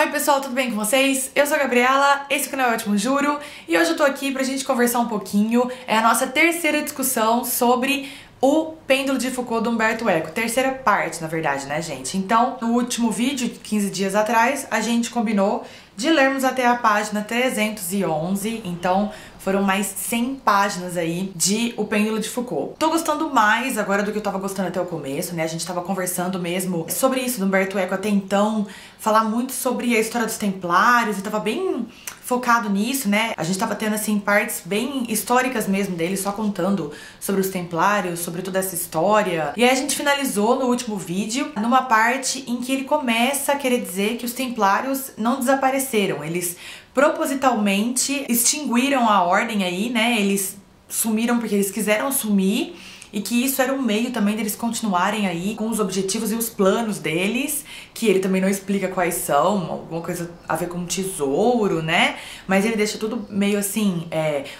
Oi pessoal, tudo bem com vocês? Eu sou a Gabriela, esse canal é Ótimo Juro e hoje eu tô aqui pra gente conversar um pouquinho. É a nossa terceira discussão sobre o Pêndulo de Foucault do Humberto Eco. Terceira parte, na verdade, né, gente? Então, no último vídeo, 15 dias atrás, a gente combinou de lermos até a página 311, então foram mais 100 páginas aí de O Pêndulo de Foucault. Tô gostando mais agora do que eu tava gostando até o começo, né? A gente tava conversando mesmo sobre isso do Humberto Eco até então, falar muito sobre a história dos Templários, e tava bem focado nisso, né? A gente tava tendo, assim, partes bem históricas mesmo dele, só contando sobre os Templários, sobre toda essa história. E aí a gente finalizou no último vídeo, numa parte em que ele começa a querer dizer que os Templários não desapareceram, eles propositalmente extinguiram a ordem aí, né? Eles sumiram porque eles quiseram sumir e que isso era um meio também deles continuarem aí com os objetivos e os planos deles, que ele também não explica quais são, alguma coisa a ver com um tesouro, né? Mas ele deixa tudo meio assim,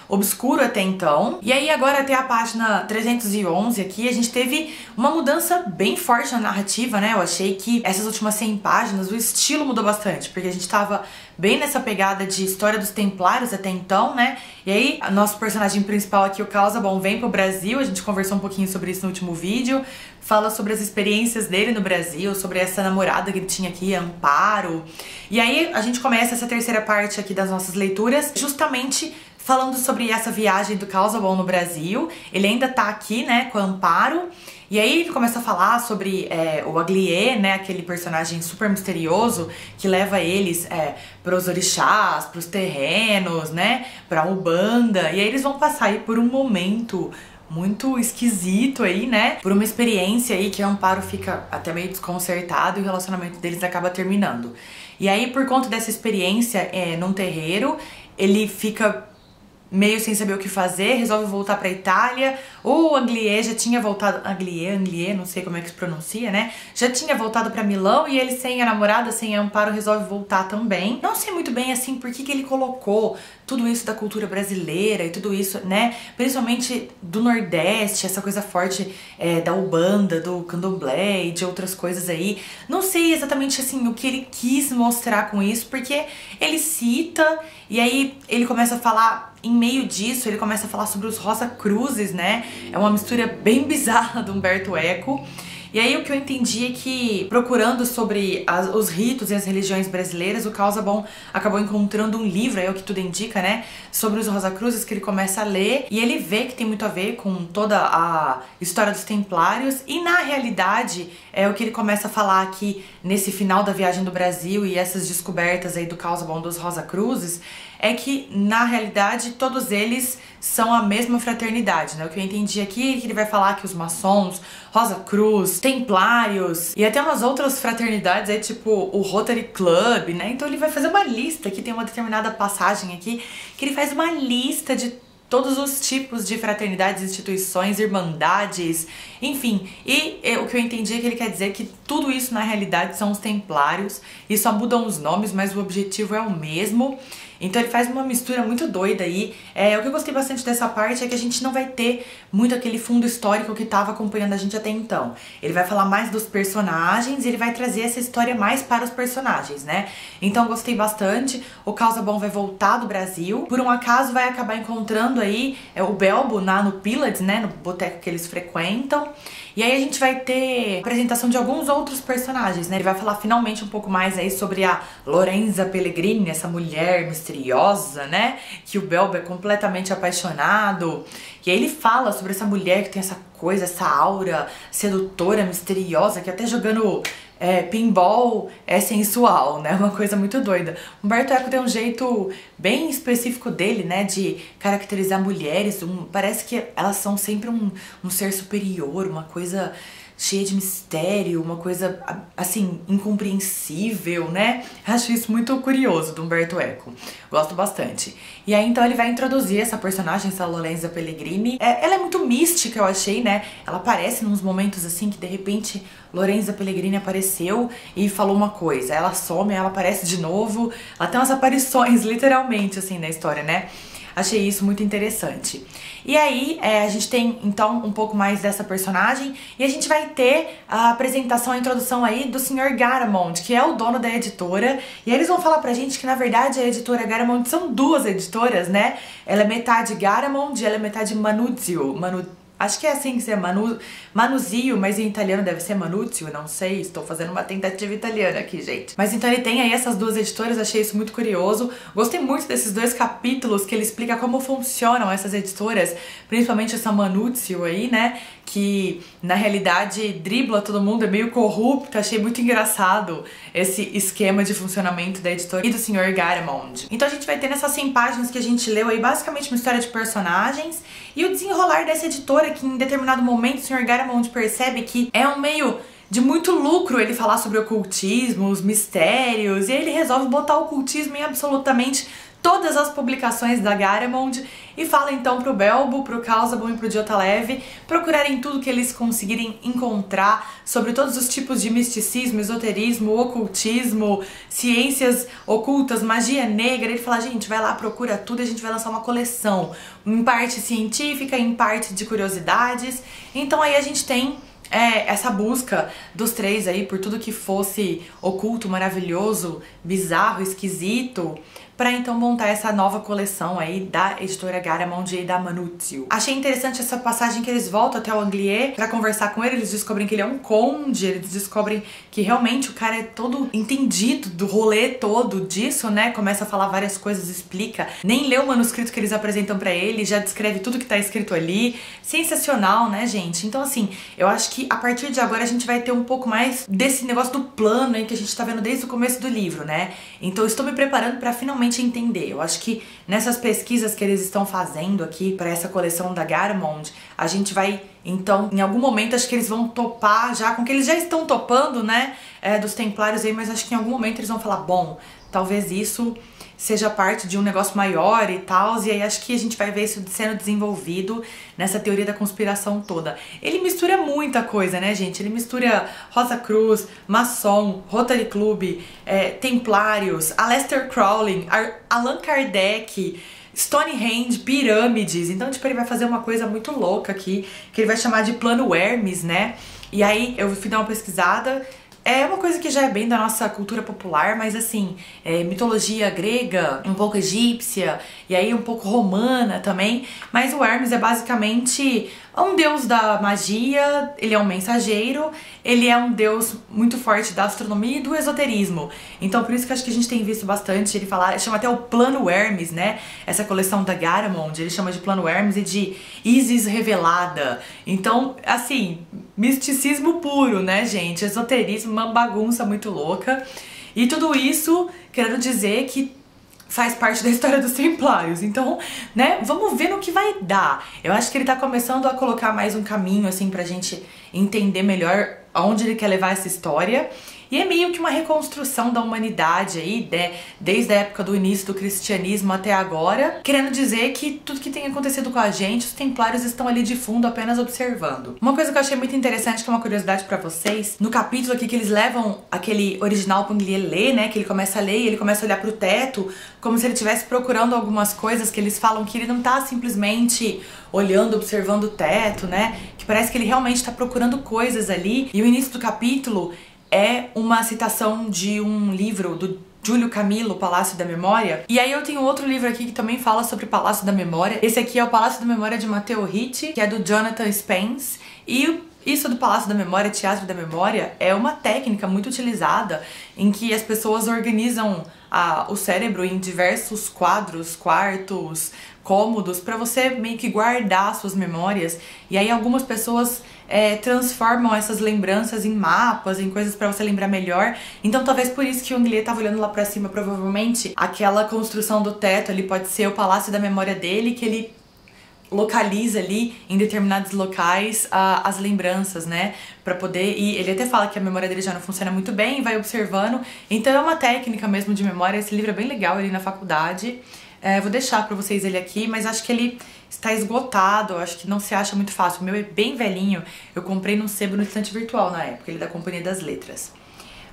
obscuro até então. E aí agora até a página 311 aqui, a gente teve uma mudança bem forte na narrativa, né? Eu achei que essas últimas 100 páginas, o estilo mudou bastante, porque a gente tava bem nessa pegada de história dos Templários até então, né? E aí, nosso personagem principal aqui, o Casaubon, vem pro Brasil, a gente conversou um pouquinho sobre isso no último vídeo, fala sobre as experiências dele no Brasil, sobre essa namorada que ele tinha aqui, Amparo. E aí, a gente começa essa terceira parte aqui das nossas leituras, justamente falando sobre essa viagem do Casaubon no Brasil. Ele ainda tá aqui, né, com a Amparo. E aí ele começa a falar sobre o Aglié, né, aquele personagem super misterioso que leva eles pros orixás, pros terrenos, né, pra Umbanda. E aí eles vão passar aí por um momento muito esquisito aí, né, por uma experiência aí que a Amparo fica até meio desconcertado e o relacionamento deles acaba terminando. E aí, por conta dessa experiência num terreiro, ele fica meio sem saber o que fazer, resolve voltar pra Itália. O Aglié já tinha voltado, Aglié, não sei como é que se pronuncia, né? Já tinha voltado pra Milão e ele, sem a namorada, sem a Amparo, resolve voltar também. Não sei muito bem, assim, por que ele colocou tudo isso da cultura brasileira e tudo isso, né? Principalmente do Nordeste, essa coisa forte da Umbanda, do Candomblé e de outras coisas aí. Não sei exatamente, assim, o que ele quis mostrar com isso, porque ele cita e aí ele começa a falar. Em meio disso, ele começa a falar sobre os Rosa Cruzes, né? É uma mistura bem bizarra do Humberto Eco. E aí o que eu entendi é que, procurando sobre os ritos e as religiões brasileiras, o Casaubon acabou encontrando um livro, é o que tudo indica, né? Sobre os Rosa Cruzes, que ele começa a ler. E ele vê que tem muito a ver com toda a história dos Templários. E na realidade, é o que ele começa a falar aqui nesse final da viagem do Brasil e essas descobertas aí do Casaubon dos Rosa Cruzes, é que, na realidade, todos eles são a mesma fraternidade, né? O que eu entendi aqui é que ele vai falar que os maçons, Rosa Cruz, Templários e até umas outras fraternidades, é tipo o Rotary Club, né? Então ele vai fazer uma lista, aqui tem uma determinada passagem aqui, que ele faz uma lista de todos os tipos de fraternidades, instituições, irmandades, enfim. E o que eu entendi é que ele quer dizer que tudo isso na realidade são os Templários e só mudam os nomes, mas o objetivo é o mesmo. Então ele faz uma mistura muito doida aí. O que eu gostei bastante dessa parte é que a gente não vai ter muito aquele fundo histórico que estava acompanhando a gente até então. Ele vai falar mais dos personagens e ele vai trazer essa história mais para os personagens, né? Então eu gostei bastante. O Casaubon vai voltar do Brasil. Por um acaso vai acabar encontrando aí o Belbo no Pylades, né? No boteco que eles frequentam. E aí a gente vai ter a apresentação de alguns outros personagens, né? Ele vai falar finalmente um pouco mais aí sobre a Lorenza Pellegrini, essa mulher misteriosa, né? Que o Belbo é completamente apaixonado. E aí ele fala sobre essa mulher que tem essa coisa, essa aura sedutora, misteriosa, que até jogando pinball é sensual, né? Uma coisa muito doida. Humberto Eco tem um jeito bem específico dele, né? De caracterizar mulheres. Parece que elas são sempre um ser superior, uma coisa cheia de mistério, uma coisa, assim, incompreensível, né? Acho isso muito curioso do Humberto Eco. Gosto bastante. E aí, então, ele vai introduzir essa personagem, essa Lorenza Pellegrini. Ela é muito mística, eu achei, né? Ela aparece nos momentos, assim, que de repente Lorenza Pellegrini apareceu e falou uma coisa. Ela some, ela aparece de novo. Ela tem umas aparições, literalmente, assim, na história, né? Achei isso muito interessante. E aí, a gente tem, então, um pouco mais dessa personagem e a gente vai ter a apresentação, a introdução aí do Sr. Garamond, que é o dono da editora. E aí eles vão falar pra gente que, na verdade, a editora Garamond são duas editoras, né? Ela é metade Garamond e ela é metade Manuzio. Acho que é assim que se é Manuzio, mas em italiano deve ser Manuzio, não sei, estou fazendo uma tentativa italiana aqui, gente. Mas então ele tem aí essas duas editoras, achei isso muito curioso. Gostei muito desses dois capítulos que ele explica como funcionam essas editoras, principalmente essa Manuzio aí, né, que na realidade dribla todo mundo, é meio corrupta. Achei muito engraçado esse esquema de funcionamento da editora e do Sr. Garamond. Então a gente vai ter nessas 100 páginas que a gente leu aí basicamente uma história de personagens e o desenrolar dessa editora que em determinado momento o Sr. Garamond percebe que é um meio de muito lucro ele falar sobre ocultismo, os mistérios, e aí ele resolve botar o ocultismo em absolutamente todas as publicações da Garamond e fala então pro Belbo, pro Calzabon e pro Diotalev procurarem tudo que eles conseguirem encontrar sobre todos os tipos de misticismo, esoterismo, ocultismo, ciências ocultas, magia negra. Ele fala, gente, vai lá, procura tudo e a gente vai lançar uma coleção, em parte científica, em parte de curiosidades. Então aí a gente tem essa busca dos três aí por tudo que fosse oculto, maravilhoso, bizarro, esquisito, pra então montar essa nova coleção aí da editora Garamond e da Manuzio. Achei interessante essa passagem que eles voltam até o Anglier pra conversar com ele, eles descobrem que ele é um conde, eles descobrem que realmente o cara é todo entendido do rolê todo disso, né? Começa a falar várias coisas, explica, nem lê o manuscrito que eles apresentam pra ele, já descreve tudo que tá escrito ali. Sensacional, né, gente? Então assim, eu acho que a partir de agora a gente vai ter um pouco mais desse negócio do plano aí que a gente tá vendo desde o começo do livro, né? Então eu estou me preparando pra finalmente entender. Eu acho que nessas pesquisas que eles estão fazendo aqui para essa coleção da Garamond, a gente vai, então, em algum momento, acho que eles vão topar já com o que eles já estão topando, né, dos Templários aí, mas acho que em algum momento eles vão falar, bom, talvez isso seja parte de um negócio maior e tal, e aí acho que a gente vai ver isso sendo desenvolvido nessa teoria da conspiração toda. Ele mistura muita coisa, né, gente? Ele mistura Rosa Cruz, Maçom, Rotary Club, Templários, Aleister Crowley, Allan Kardec, Stonehenge, pirâmides. Então, tipo, ele vai fazer uma coisa muito louca aqui, que ele vai chamar de Plano Hermes, né? E aí eu fui dar uma pesquisada. É uma coisa que já é bem da nossa cultura popular, mas assim, mitologia grega, um pouco egípcia, e aí um pouco romana também. Mas o Hermes é basicamente um deus da magia, ele é um mensageiro, ele é um deus muito forte da astronomia e do esoterismo. Então por isso que acho que a gente tem visto bastante ele falar, ele chama até o Plano Hermes, né? Essa coleção da Garamond, ele chama de Plano Hermes e de Isis revelada. Então, assim, misticismo puro, né, gente? Esoterismo, uma bagunça muito louca. E tudo isso, quero dizer que faz parte da história dos Templários. Então, né, vamos ver no que vai dar. Eu acho que ele tá começando a colocar mais um caminho, assim, pra gente entender melhor aonde ele quer levar essa história. E é meio que uma reconstrução da humanidade aí, desde a época do início do cristianismo até agora, querendo dizer que tudo que tem acontecido com a gente, os Templários estão ali de fundo apenas observando. Uma coisa que eu achei muito interessante, que é uma curiosidade pra vocês, no capítulo aqui que eles levam aquele original pro Anglier ler, né, que ele começa a ler e ele começa a olhar pro teto, como se ele estivesse procurando algumas coisas, que eles falam que ele não tá simplesmente olhando, observando o teto, né, que parece que ele realmente tá procurando coisas ali. E o início do capítulo é uma citação de um livro do Júlio Camilo, Palácio da Memória. E aí eu tenho outro livro aqui que também fala sobre Palácio da Memória. Esse aqui é o Palácio da Memória de Matteo Ricci, que é do Jonathan Spence. E isso do Palácio da Memória, Teatro da Memória, é uma técnica muito utilizada em que as pessoas organizam o cérebro em diversos quadros, quartos, cômodos, para você meio que guardar suas memórias. E aí algumas pessoas transformam essas lembranças em mapas, em coisas pra você lembrar melhor. Então talvez por isso que o Anglier tava olhando lá pra cima, provavelmente aquela construção do teto ali pode ser o palácio da memória dele, que ele localiza ali em determinados locais as lembranças, né, pra poder ir. Ele até fala que a memória dele já não funciona muito bem, vai observando. Então é uma técnica mesmo de memória. Esse livro é bem legal ali na faculdade. Vou deixar pra vocês ele aqui, mas acho que ele está esgotado, acho que não se acha muito fácil. O meu é bem velhinho, eu comprei num sebo no estante virtual na época, ele é da Companhia das Letras.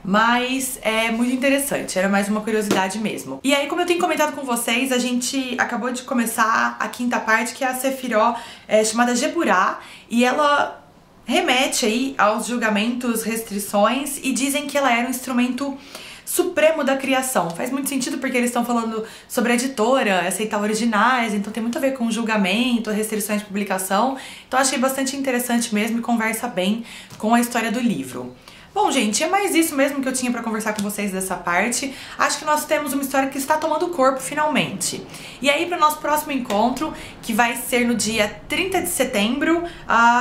mas é muito interessante, era mais uma curiosidade mesmo. E aí, como eu tenho comentado com vocês, a gente acabou de começar a quinta parte, que é a Sefiró, chamada Geburah, e ela remete aí aos julgamentos, restrições, e dizem que ela era um instrumento supremo da criação. Faz muito sentido porque eles estão falando sobre a editora, aceitar originais, então tem muito a ver com julgamento, restrições de publicação. Então achei bastante interessante mesmo e conversa bem com a história do livro. Bom, gente, é mais isso mesmo que eu tinha pra conversar com vocês dessa parte. Acho que nós temos uma história que está tomando corpo finalmente. E aí, para o nosso próximo encontro, que vai ser no dia 30 de setembro,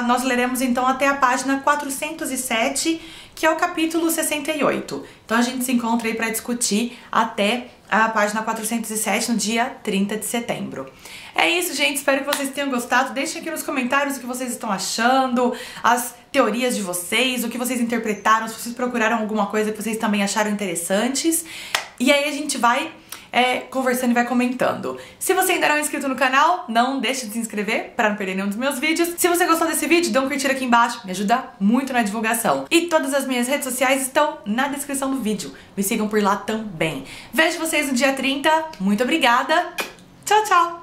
nós leremos então até a página 407, que é o capítulo 68. Então a gente se encontra aí para discutir até a página 407 no dia 30 de setembro. É isso, gente. Espero que vocês tenham gostado. Deixem aqui nos comentários o que vocês estão achando, as teorias de vocês, o que vocês interpretaram, se vocês procuraram alguma coisa que vocês também acharam interessantes. E aí a gente vai conversando e vai comentando. Se você ainda não é inscrito no canal, não deixe de se inscrever para não perder nenhum dos meus vídeos. Se você gostou desse vídeo, dá um curtir aqui embaixo, me ajuda muito na divulgação. E todas as minhas redes sociais estão na descrição do vídeo. Me sigam por lá também. Vejo vocês no dia 30. Muito obrigada. Tchau, tchau!